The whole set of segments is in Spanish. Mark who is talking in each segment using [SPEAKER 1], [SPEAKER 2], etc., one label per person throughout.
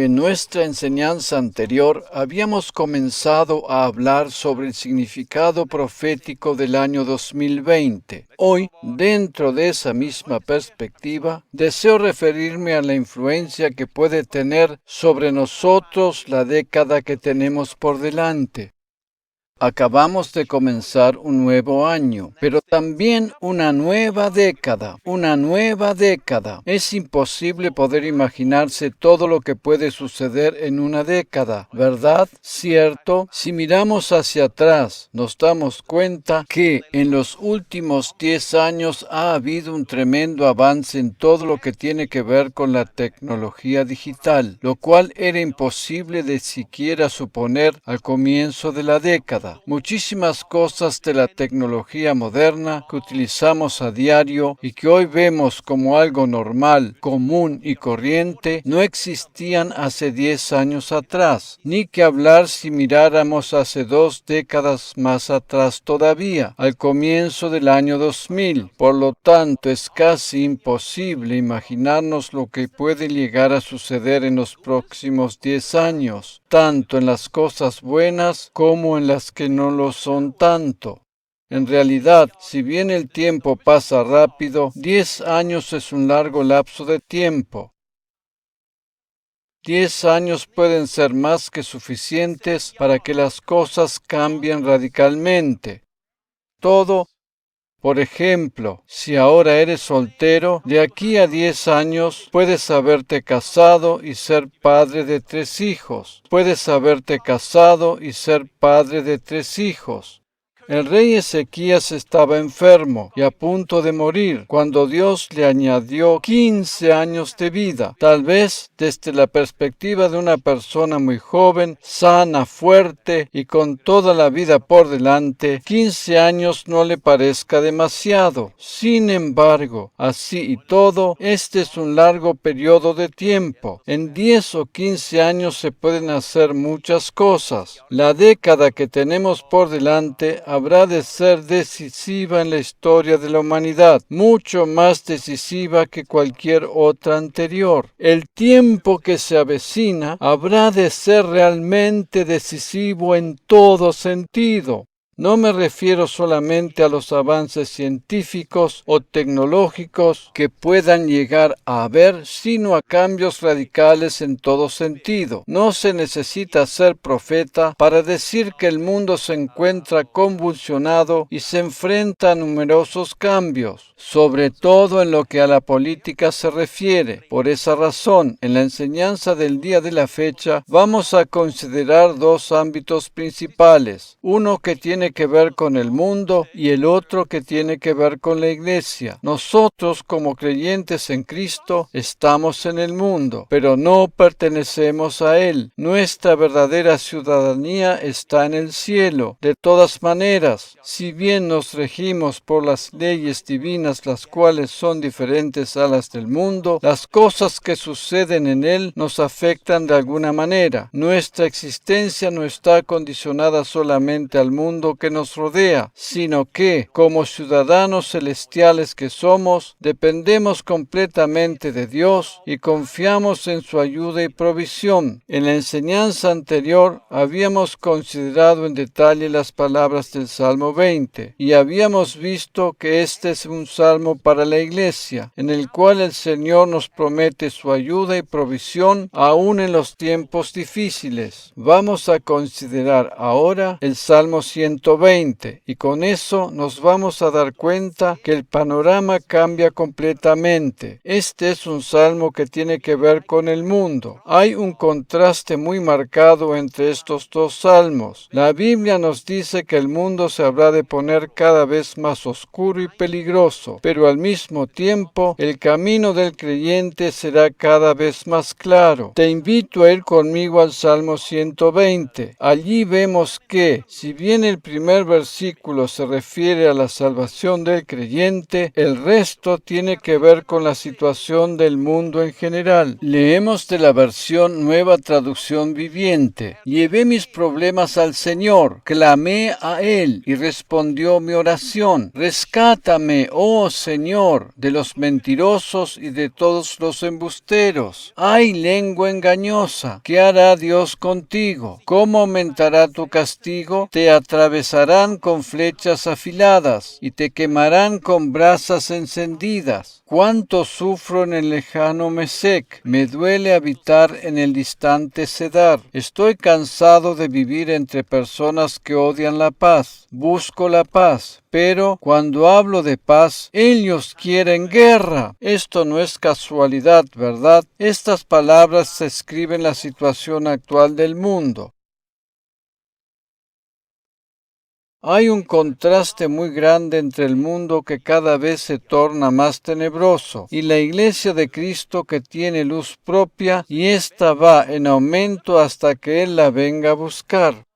[SPEAKER 1] En nuestra enseñanza anterior habíamos comenzado a hablar sobre el significado profético del año 2020. Hoy, dentro de esa misma perspectiva, deseo referirme a la influencia que puede tener sobre nosotros la década que tenemos por delante. Acabamos de comenzar un nuevo año, pero también una nueva década. Es imposible poder imaginarse todo lo que puede suceder en una década, ¿verdad? ¿Cierto? Si miramos hacia atrás, nos damos cuenta que en los últimos 10 años ha habido un tremendo avance en todo lo que tiene que ver con la tecnología digital, lo cual era imposible de siquiera suponer al comienzo de la década. Muchísimas cosas de la tecnología moderna que utilizamos a diario y que hoy vemos como algo normal, común y corriente, no existían hace 10 años atrás, ni que hablar si miráramos hace 2 décadas más atrás todavía, al comienzo del año 2000. Por lo tanto, es casi imposible imaginarnos lo que puede llegar a suceder en los próximos 10 años, tanto en las cosas buenas como en las que no lo son tanto. En realidad, si bien el tiempo pasa rápido, 10 años es un largo lapso de tiempo. 10 años pueden ser más que suficientes para que las cosas cambien radicalmente. Todo. Por ejemplo, si ahora eres soltero, de aquí a 10 años puedes haberte casado y ser padre de 3 hijos. El rey Ezequías estaba enfermo y a punto de morir cuando Dios le añadió 15 años de vida. Tal vez desde la perspectiva de una persona muy joven, sana, fuerte y con toda la vida por delante, 15 años no le parezca demasiado. Sin embargo, así y todo, este es un largo periodo de tiempo. En 10 o 15 años se pueden hacer muchas cosas. La década que tenemos por delante habrá de ser decisiva en la historia de la humanidad, mucho más decisiva que cualquier otra anterior. El tiempo que se avecina habrá de ser realmente decisivo en todo sentido. No me refiero solamente a los avances científicos o tecnológicos que puedan llegar a haber, sino a cambios radicales en todo sentido. No se necesita ser profeta para decir que el mundo se encuentra convulsionado y se enfrenta a numerosos cambios, sobre todo en lo que a la política se refiere. Por esa razón, en la enseñanza del día de la fecha, vamos a considerar 2 ámbitos principales. Uno que tiene que ver con el mundo y el otro que tiene que ver con la iglesia. Nosotros, como creyentes en Cristo, estamos en el mundo, pero no pertenecemos a él. Nuestra verdadera ciudadanía está en el cielo. De todas maneras, si bien nos regimos por las leyes divinas, las cuales son diferentes a las del mundo, las cosas que suceden en él nos afectan de alguna manera. Nuestra existencia no está condicionada solamente al mundo que nos rodea, sino que, como ciudadanos celestiales que somos, dependemos completamente de Dios y confiamos en su ayuda y provisión. En la enseñanza anterior habíamos considerado en detalle las palabras del Salmo 20 y habíamos visto que este es un salmo para la iglesia, en el cual el Señor nos promete su ayuda y provisión aún en los tiempos difíciles. Vamos a considerar ahora el Salmo 120 y con eso nos vamos a dar cuenta que el panorama cambia completamente. Este es un salmo que tiene que ver con el mundo. Hay un contraste muy marcado entre estos 2 salmos. La Biblia nos dice que el mundo se habrá de poner cada vez más oscuro y peligroso, pero al mismo tiempo el camino del creyente será cada vez más claro. Te invito a ir conmigo al Salmo 120. Allí vemos que, si bien el primer versículo se refiere a la salvación del creyente, el resto tiene que ver con la situación del mundo en general. Leemos de la versión Nueva Traducción Viviente. Llevé mis problemas al Señor, clamé a Él y respondió mi oración. Rescátame, oh Señor, de los mentirosos y de todos los embusteros. Ay, lengua engañosa, ¿qué hará Dios contigo? ¿Cómo aumentará tu castigo? Te atravesarán con flechas afiladas y te quemarán con brasas encendidas. Cuánto sufro en el lejano Mesec, me duele habitar en el distante Cedar. Estoy cansado de vivir entre personas que odian la paz. Busco la paz, pero cuando hablo de paz, ellos quieren guerra. Esto no es casualidad, ¿verdad? Estas palabras describen la situación actual del mundo. Hay un contraste muy grande entre el mundo que cada vez se torna más tenebroso y la Iglesia de Cristo que tiene luz propia y ésta va en aumento hasta que Él la venga a buscar.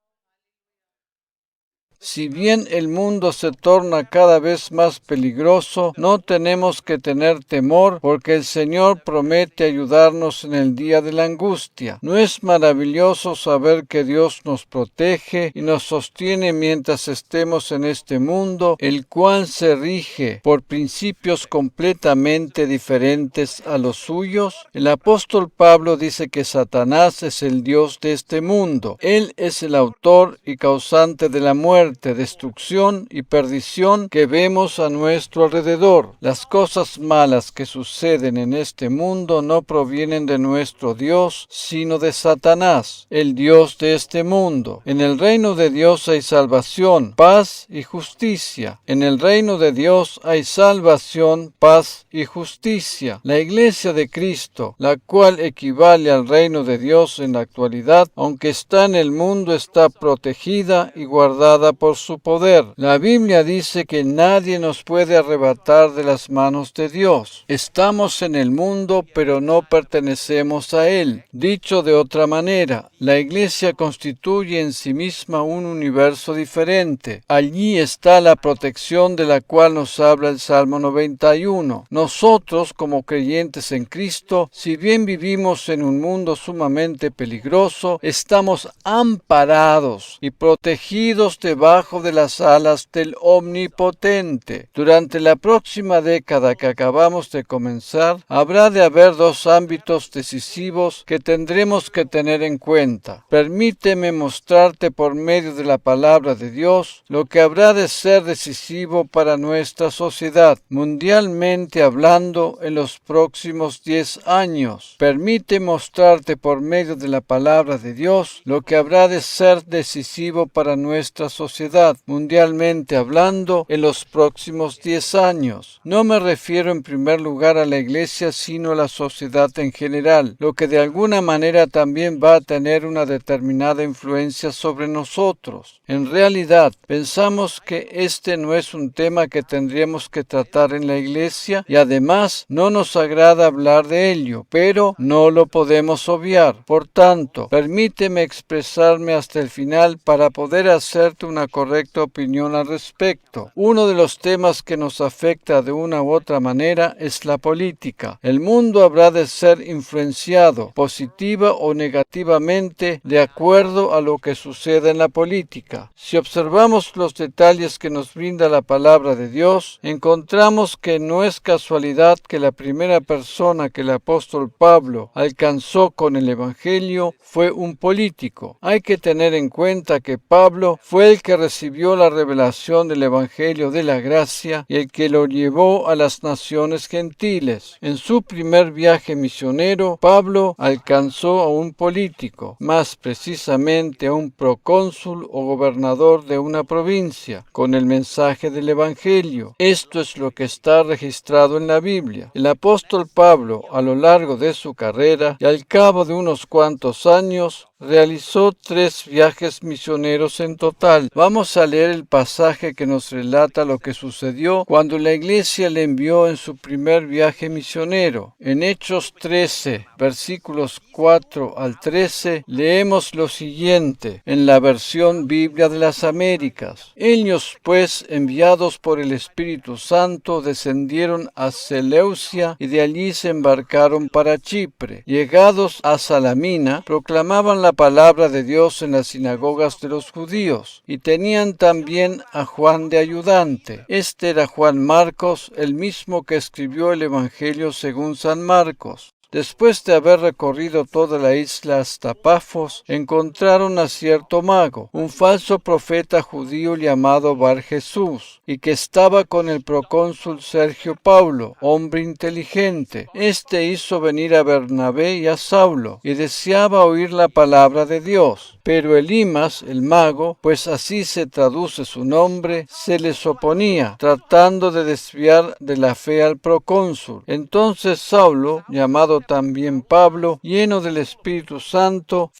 [SPEAKER 1] Si bien el mundo se torna cada vez más peligroso, no tenemos que tener temor porque el Señor promete ayudarnos en el día de la angustia. ¿No es maravilloso saber que Dios nos protege y nos sostiene mientras estemos en este mundo, el cual se rige por principios completamente diferentes a los suyos? El apóstol Pablo dice que Satanás es el Dios de este mundo. Él es el autor y causante de la muerte, destrucción y perdición que vemos a nuestro alrededor. Las cosas malas que suceden en este mundo no provienen de nuestro Dios, sino de Satanás, el Dios de este mundo. En el reino de Dios hay salvación, paz y justicia. En el reino de Dios hay salvación, paz y justicia. La Iglesia de Cristo, la cual equivale al reino de Dios en la actualidad, aunque está en el mundo, está protegida y guardada por su poder. La Biblia dice que nadie nos puede arrebatar de las manos de Dios. Estamos en el mundo, pero no pertenecemos a Él. Dicho de otra manera, la Iglesia constituye en sí misma un universo diferente. Allí está la protección de la cual nos habla el Salmo 91. Nosotros, como creyentes en Cristo, si bien vivimos en un mundo sumamente peligroso, estamos amparados y protegidos debajo de las alas del Omnipotente. Durante la próxima década que acabamos de comenzar, habrá de haber dos ámbitos decisivos que tendremos que tener en cuenta. Permíteme mostrarte por medio de la palabra de Dios lo que habrá de ser decisivo para nuestra sociedad, mundialmente hablando, en los próximos 10 años. Permite mostrarte por medio de la palabra de Dios lo que habrá de ser decisivo para nuestra sociedad, mundialmente hablando, en los próximos 10 años. No me refiero en primer lugar a la Iglesia, sino a la sociedad en general, lo que de alguna manera también va a tener una determinada influencia sobre nosotros. En realidad, pensamos que este no es un tema que tendríamos que tratar en la Iglesia y además no nos agrada hablar de ello, pero no lo podemos obviar. Por tanto, permíteme expresarme hasta el final para poder hacerte una correcta opinión al respecto. Uno de los temas que nos afecta de una u otra manera es la política. El mundo habrá de ser influenciado positiva o negativamente de acuerdo a lo que suceda en la política. Si observamos los detalles que nos brinda la palabra de Dios, encontramos que no es casualidad que la primera persona que el apóstol Pablo alcanzó con el Evangelio fue un político. Hay que tener en cuenta que Pablo fue el que recibió la revelación del Evangelio de la gracia y el que lo llevó a las naciones gentiles. En su primer viaje misionero, Pablo alcanzó a un político, más precisamente a un procónsul o gobernador de una provincia, con el mensaje del Evangelio. Esto es lo que está registrado en la Biblia. El apóstol Pablo, a lo largo de su carrera y al cabo de unos cuantos años, realizó 3 viajes misioneros en total. Vamos a leer el pasaje que nos relata lo que sucedió cuando la iglesia le envió en su primer viaje misionero. En Hechos 13, versículos 4 al 13, leemos lo siguiente en la versión Biblia de las Américas. Ellos, pues, enviados por el Espíritu Santo, descendieron a Seleucia y de allí se embarcaron para Chipre. Llegados a Salamina, proclamaban la palabra de Dios en las sinagogas de los judíos, y tenían también a Juan de ayudante. Este era Juan Marcos, el mismo que escribió el Evangelio según San Marcos. Después de haber recorrido toda la isla hasta Pafos, encontraron a cierto mago, un falso profeta judío llamado Bar Jesús, y que estaba con el procónsul Sergio Paulo, hombre inteligente. Este hizo venir a Bernabé y a Saulo, y deseaba oír la palabra de Dios. Pero Elimas, el mago, pues así se traduce su nombre, se les oponía, tratando de desviar de la fe al procónsul. Entonces Saulo, llamado también Pablo, lleno del Espíritu Santo,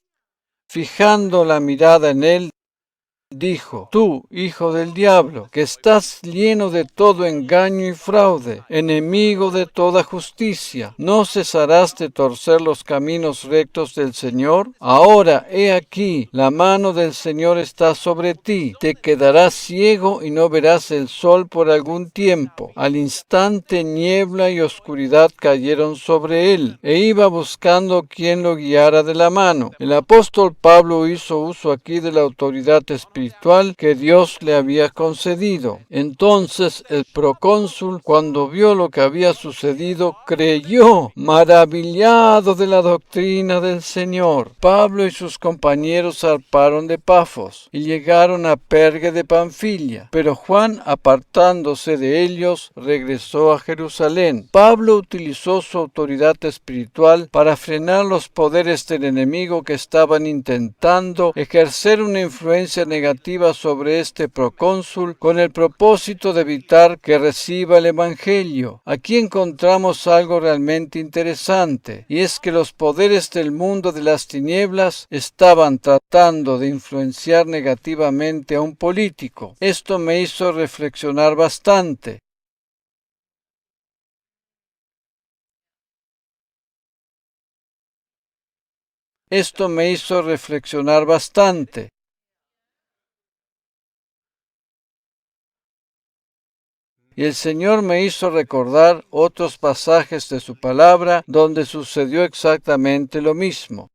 [SPEAKER 1] fijando la mirada en él, dijo: Tú, hijo del diablo, que estás lleno de todo engaño y fraude, enemigo de toda justicia, ¿no cesarás de torcer los caminos rectos del Señor? Ahora, he aquí, la mano del Señor está sobre ti, te quedarás ciego y no verás el sol por algún tiempo. Al instante niebla y oscuridad cayeron sobre él, e iba buscando quien lo guiara de la mano. El apóstol Pablo hizo uso aquí de la autoridad espiritual que Dios le había concedido. Entonces el procónsul, cuando vio lo que había sucedido, creyó, maravillado de la doctrina del Señor. Pablo y sus compañeros zarparon de Pafos y llegaron a Perge de Panfilia, pero Juan, apartándose de ellos, regresó a Jerusalén. Pablo utilizó su autoridad espiritual para frenar los poderes del enemigo que estaban intentando ejercer una influencia negativa sobre este procónsul con el propósito de evitar que reciba el Evangelio. Aquí encontramos algo realmente interesante, y es que los poderes del mundo de las tinieblas estaban tratando de influenciar negativamente a un político. Esto me hizo reflexionar bastante. Y el Señor me hizo recordar otros pasajes de su palabra donde sucedió exactamente lo mismo.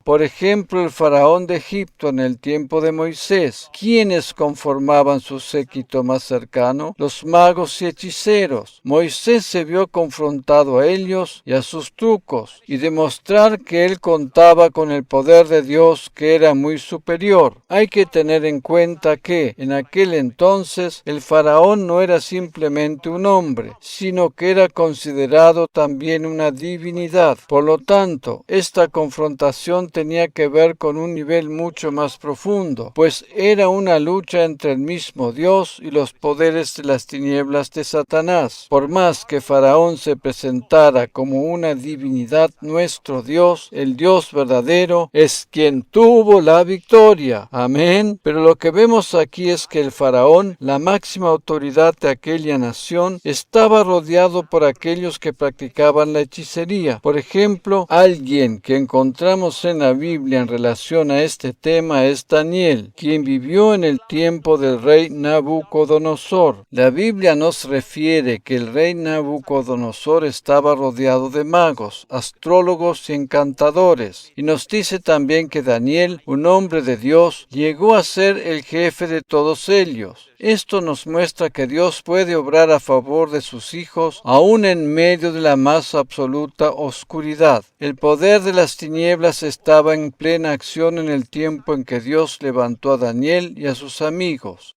[SPEAKER 1] Por ejemplo, el faraón de Egipto en el tiempo de Moisés. ¿Quiénes conformaban su séquito más cercano? Los magos y hechiceros. Moisés se vio confrontado a ellos y a sus trucos, y demostrar que él contaba con el poder de Dios, que era muy superior. Hay que tener en cuenta que, en aquel entonces, el faraón no era simplemente un hombre, sino que era considerado también una divinidad. Por lo tanto, esta confrontación tenía que ver con un nivel mucho más profundo, pues era una lucha entre el mismo Dios y los poderes de las tinieblas de Satanás. Por más que Faraón se presentara como una divinidad, nuestro Dios, el Dios verdadero, es quien tuvo la victoria. Amén. Pero lo que vemos aquí es que el Faraón, la máxima autoridad de aquella nación, estaba rodeado por aquellos que practicaban la hechicería. Por ejemplo, alguien que encontramos en la Biblia en relación a este tema es Daniel, quien vivió en el tiempo del rey Nabucodonosor. La Biblia nos refiere que el rey Nabucodonosor estaba rodeado de magos, astrólogos y encantadores, y nos dice también que Daniel, un hombre de Dios, llegó a ser el jefe de todos ellos. Esto nos muestra que Dios puede obrar a favor de sus hijos aún en medio de la más absoluta oscuridad. El poder de las tinieblas estaba en plena acción en el tiempo en que Dios levantó a Daniel y a sus amigos.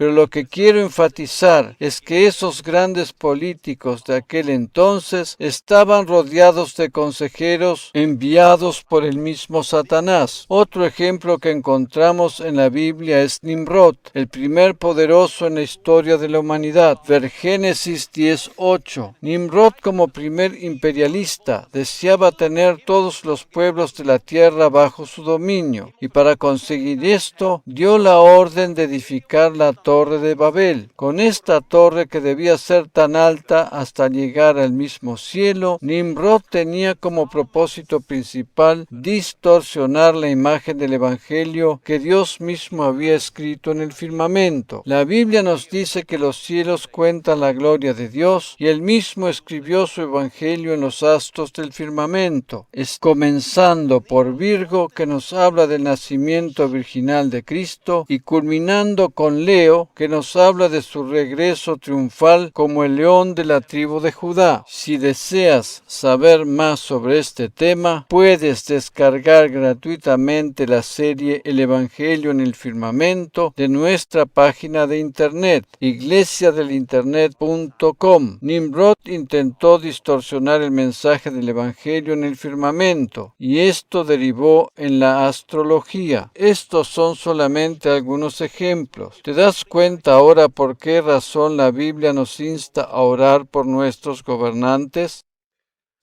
[SPEAKER 1] Pero lo que quiero enfatizar es que esos grandes políticos de aquel entonces estaban rodeados de consejeros enviados por el mismo Satanás. Otro ejemplo que encontramos en la Biblia es Nimrod, el primer poderoso en la historia de la humanidad. Ver Génesis 10:8. Nimrod, como primer imperialista, deseaba tener todos los pueblos de la tierra bajo su dominio, y para conseguir esto dio la orden de edificar la Torre de Babel. Con esta torre, que debía ser tan alta hasta llegar al mismo cielo, Nimrod tenía como propósito principal distorsionar la imagen del Evangelio que Dios mismo había escrito en el firmamento. La Biblia nos dice que los cielos cuentan la gloria de Dios y Él mismo escribió su Evangelio en los astros del firmamento. Es comenzando por Virgo, que nos habla del nacimiento virginal de Cristo, y culminando con Leo, que nos habla de su regreso triunfal como el león de la tribu de Judá. Si deseas saber más sobre este tema, puedes descargar gratuitamente la serie El Evangelio en el Firmamento de nuestra página de internet, iglesiadelinternet.com. Nimrod intentó distorsionar el mensaje del Evangelio en el firmamento, y esto derivó en la astrología. Estos son solamente algunos ejemplos. ¿Te das cuenta ahora por qué razón la Biblia nos insta a orar por nuestros gobernantes?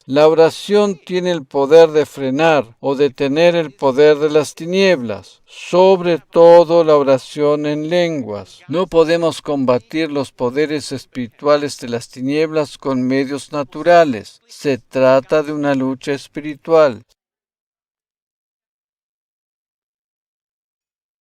[SPEAKER 1] La oración tiene el poder de frenar o detener el poder de las tinieblas, sobre todo la oración en lenguas. No podemos combatir los poderes espirituales de las tinieblas con medios naturales. Se trata de una lucha espiritual.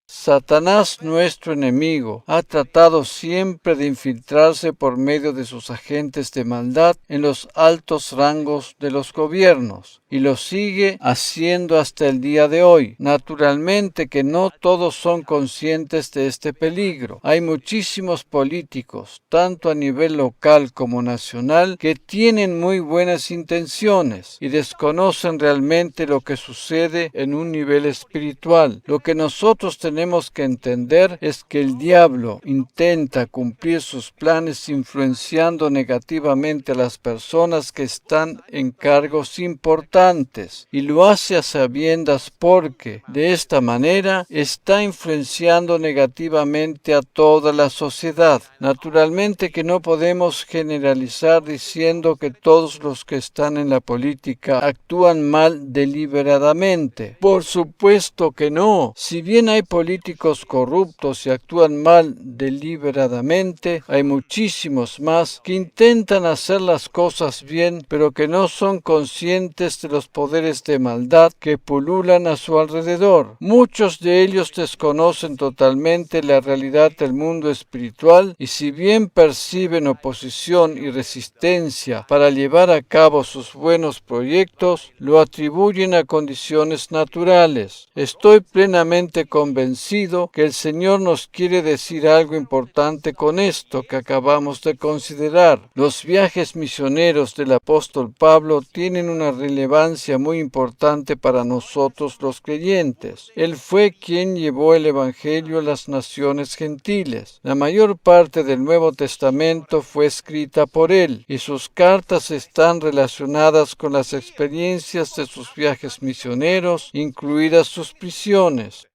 [SPEAKER 1] Satanás, nuestro enemigo, ha tratado siempre de infiltrarse por medio de sus agentes de maldad en los altos rangos de los gobiernos, y lo sigue haciendo hasta el día de hoy. Naturalmente que no todos son conscientes de este peligro. Hay muchísimos políticos, tanto a nivel local como nacional, que tienen muy buenas intenciones y desconocen realmente lo que sucede en un nivel espiritual. Lo que nosotros tenemos que entender es que el diablo intenta cumplir sus planes influenciando negativamente a las personas que están en cargos importantes, y lo hace a sabiendas porque de esta manera está influenciando negativamente a toda la sociedad. Naturalmente que no podemos generalizar diciendo que todos los que están en la política actúan mal deliberadamente. Por supuesto que no. Si bien hay políticos corruptos y actúan mal deliberadamente, hay muchísimos más que intentan hacer las cosas bien, pero que no son conscientes de los poderes de maldad que pululan a su alrededor. Muchos de ellos desconocen totalmente la realidad del mundo espiritual, y si bien perciben oposición y resistencia para llevar a cabo sus buenos proyectos, lo atribuyen a condiciones naturales. Estoy plenamente convencido que el Señor nos quiere decir algo importante con esto que acabamos de considerar. Los viajes misioneros del apóstol Pablo tienen una relevancia muy importante para nosotros los creyentes. Él fue quien llevó el Evangelio a las naciones gentiles. La mayor parte del Nuevo Testamento fue escrita por él, y sus cartas están relacionadas con las experiencias de sus viajes misioneros, incluidas sus prisiones.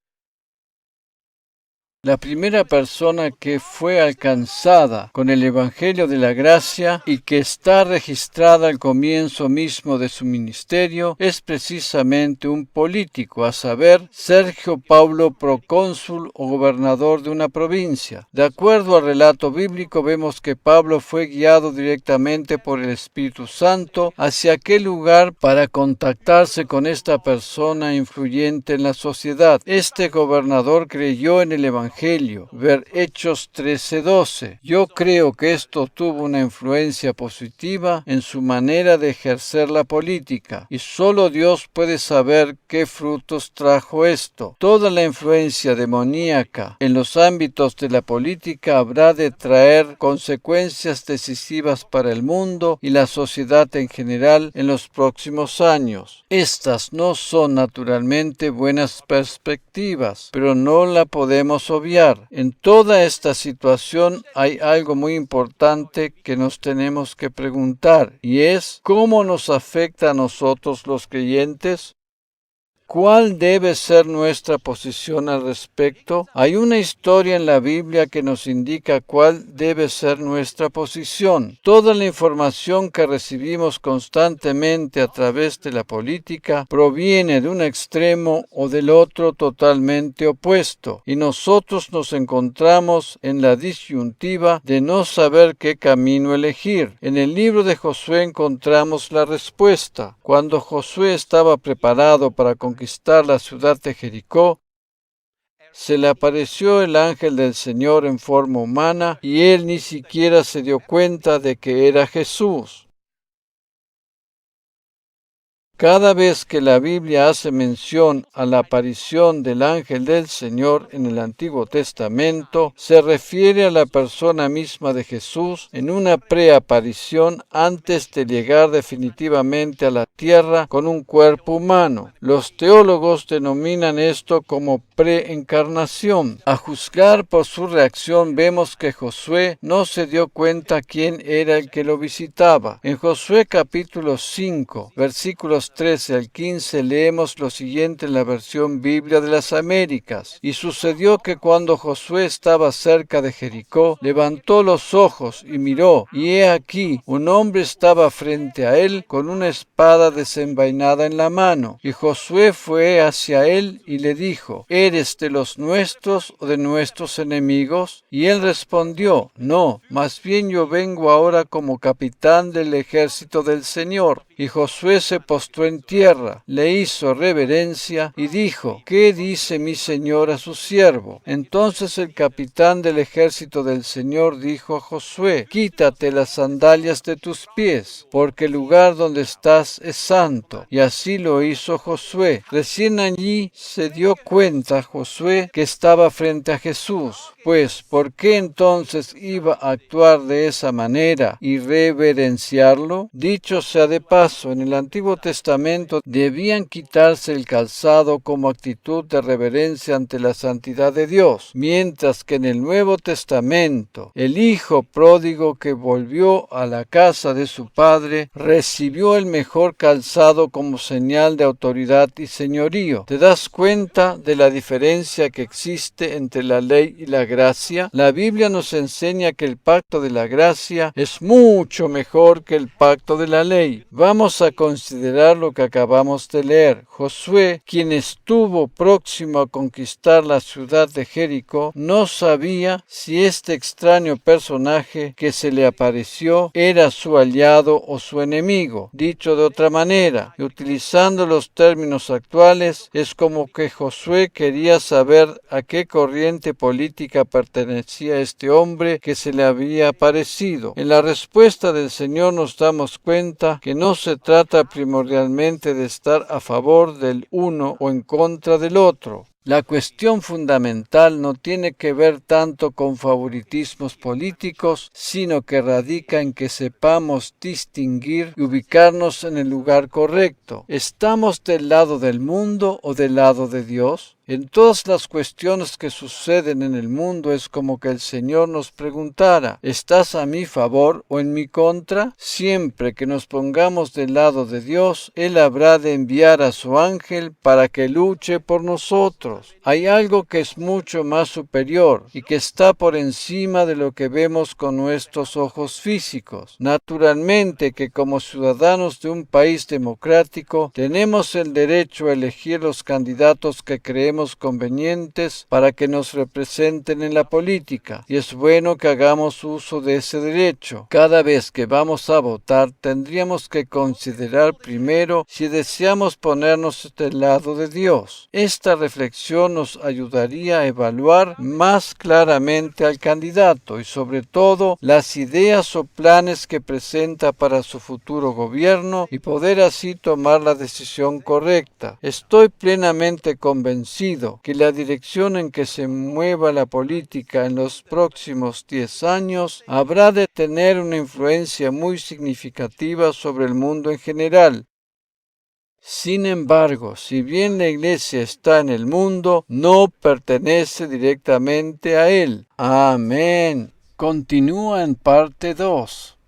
[SPEAKER 1] La primera persona que fue alcanzada con el Evangelio de la Gracia y que está registrada al comienzo mismo de su ministerio es precisamente un político, a saber, Sergio Paulo, procónsul o gobernador de una provincia. De acuerdo al relato bíblico, vemos que Pablo fue guiado directamente por el Espíritu Santo hacia aquel lugar para contactarse con esta persona influyente en la sociedad. Este gobernador creyó en el Evangelio. Ver Hechos 13:12. Yo creo que esto tuvo una influencia positiva en su manera de ejercer la política, y solo Dios puede saber qué frutos trajo esto. Toda la influencia demoníaca en los ámbitos de la política habrá de traer consecuencias decisivas para el mundo y la sociedad en general en los próximos años. Estas no son naturalmente buenas perspectivas, pero no la podemos obviar. obviar. En toda esta situación hay algo muy importante que nos tenemos que preguntar, y es ¿cómo nos afecta a nosotros los creyentes? ¿Cuál debe ser nuestra posición al respecto? Hay una historia en la Biblia que nos indica cuál debe ser nuestra posición. Toda la información que recibimos constantemente a través de la política proviene de un extremo o del otro totalmente opuesto, y nosotros nos encontramos en la disyuntiva de no saber qué camino elegir. En el libro de Josué encontramos la respuesta. Cuando Josué estaba preparado para conquistar la ciudad de Jericó, se le apareció el ángel del Señor en forma humana y él ni siquiera se dio cuenta de que era Jesús. Cada vez que la Biblia hace mención a la aparición del ángel del Señor en el Antiguo Testamento, se refiere a la persona misma de Jesús en una preaparición antes de llegar definitivamente a la tierra con un cuerpo humano. Los teólogos denominan esto como preencarnación. A juzgar por su reacción vemos que Josué no se dio cuenta quién era el que lo visitaba. En Josué capítulo 5, versículos 13 al 15 leemos lo siguiente en la versión Biblia de las Américas. Y sucedió que cuando Josué estaba cerca de Jericó, levantó los ojos y miró, y he aquí, un hombre estaba frente a él con una espada desenvainada en la mano. Y Josué fue hacia él y le dijo, ¿eres de los nuestros o de nuestros enemigos? Y él respondió, no, más bien yo vengo ahora como capitán del ejército del Señor. Y Josué se postró en tierra, le hizo reverencia y dijo, ¿qué dice mi señor a su siervo? Entonces el capitán del ejército del Señor dijo a Josué, quítate las sandalias de tus pies, porque el lugar donde estás es santo. Y así lo hizo Josué. Recién allí se dio cuenta Josué que estaba frente a Jesús. Pues, ¿por qué entonces iba a actuar de esa manera y reverenciarlo? Dicho sea de paso, en el Antiguo Testamento debían quitarse el calzado como actitud de reverencia ante la santidad de Dios, mientras que en el Nuevo Testamento, el hijo pródigo que volvió a la casa de su padre recibió el mejor calzado como señal de autoridad y señorío. ¿Te das cuenta de la diferencia que existe entre la ley y la gracia? La Biblia nos enseña que el pacto de la gracia es mucho mejor que el pacto de la ley. Vamos a considerar lo que acabamos de leer. Josué, quien estuvo próximo a conquistar la ciudad de Jericó, no sabía si este extraño personaje que se le apareció era su aliado o su enemigo. Dicho de otra manera, y utilizando los términos actuales, es como que Josué quería saber a qué corriente política pertenecía este hombre que se le había aparecido. En la respuesta del Señor nos damos cuenta que no se trata primordialmente de estar a favor del uno o en contra del otro. La cuestión fundamental no tiene que ver tanto con favoritismos políticos, sino que radica en que sepamos distinguir y ubicarnos en el lugar correcto. ¿Estamos del lado del mundo o del lado de Dios? En todas las cuestiones que suceden en el mundo es como que el Señor nos preguntara, ¿estás a mi favor o en mi contra? Siempre que nos pongamos del lado de Dios, Él habrá de enviar a su ángel para que luche por nosotros. Hay algo que es mucho más superior y que está por encima de lo que vemos con nuestros ojos físicos. Naturalmente que como ciudadanos de un país democrático tenemos el derecho a elegir los candidatos que creemos convenientes para que nos representen en la política, y es bueno que hagamos uso de ese derecho. Cada vez que vamos a votar tendríamos que considerar primero si deseamos ponernos del lado de Dios. Esta reflexión nos ayudaría a evaluar más claramente al candidato y sobre todo las ideas o planes que presenta para su futuro gobierno y poder así tomar la decisión correcta. Estoy plenamente convencido que la dirección en que se mueva la política en los próximos 10 años habrá de tener una influencia muy significativa sobre el mundo en general. Sin embargo, si bien la iglesia está en el mundo, no pertenece directamente a él. Amén. Continúa en parte 2.